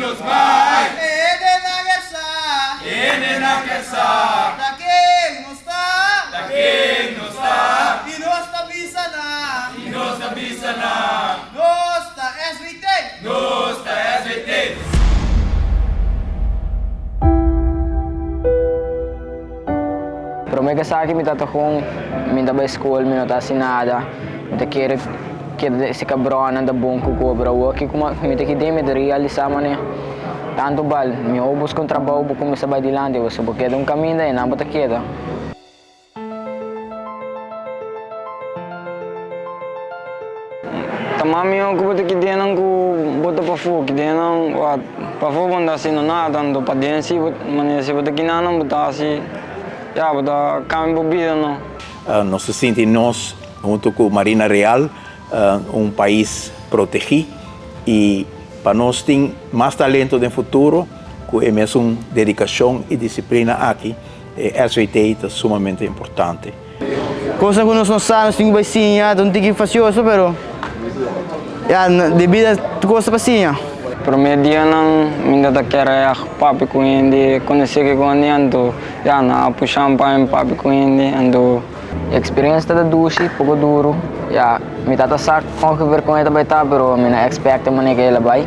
nos vai. Ede na quersa. Da quem não está. Da quem não está. E nós da Bisana. E nós da Bisana. Nós da SVT. Nós da SVT. Pero may kasaki mi tatakong minta ba school, mi nota sinada. Minta kere si cabron anda bom ko bro. Aqui como mi ta kide mi realizar mane. Tanto bal, mi obus com trabalho bu como sabay dilante, você porque um caminho daí, não bota queda. Tamami eu ko bota kide nang ko bota pa fu, kide nang wat pa fu banda sino na tanto pa din si mane si bota kinanang bota si ya bota kami bobida no. Nós se sente nós junto com Marina Real país protegido e para nós tem mais talento no futuro, com a mesma dedicação e disciplina aqui, SVT é sumamente importante. Coisa que nós não sabemos, tem que ser não tem que fazer isso, pero devido a coisa para sim. Pero me dia nang minda ta kera papi ko hindi conhecer ko ani ando ya na puxar pa papi ko hindi ando experience da dushi pouco duro ya mi tata sak com que vergonha também tá pero me na expect mane que ela vai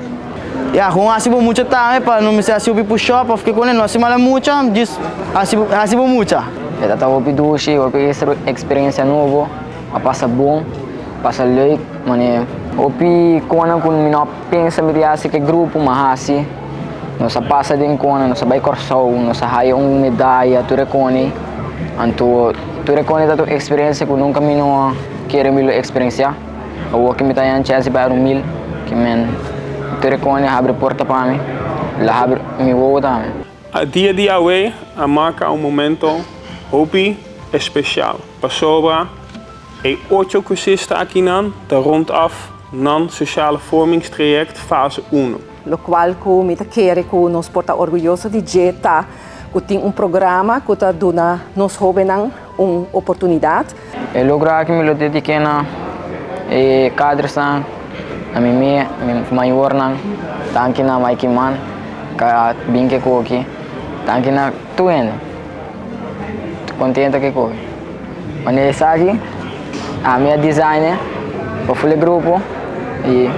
kung asibo mucha time pa no me se asibo push up of que com não se mala mucha just asibo mucha ya tata opi dushi opi experiência novo a passa bom passa leuk mane opi kona kun mina pensa mi assim que grupo mahasi nossa passa din kona nossa vai corsou nossa haia medalha tu recone anto tu recone da tu experiência que nunca me não quero me experienciar ou que me tá em chance para mil que men tu recone abre porta para mim lá abre me vou dar a dia we a marca momento hopi especial pasoba e 8 cursisten aqui nan de rondaf nan sociale vormingstraject fase 1. Lo qual que me quer que nos porta orgulhoso de jeta que tem programa que tá dando nos jovens oportunidade. E logra que me lo dediquei na cadresan a mim maior nan tanque na mai man ka binke ko aqui tanque na tuende contenta que ko mas aqui a minha designer para o grupo e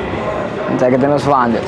então que nos vende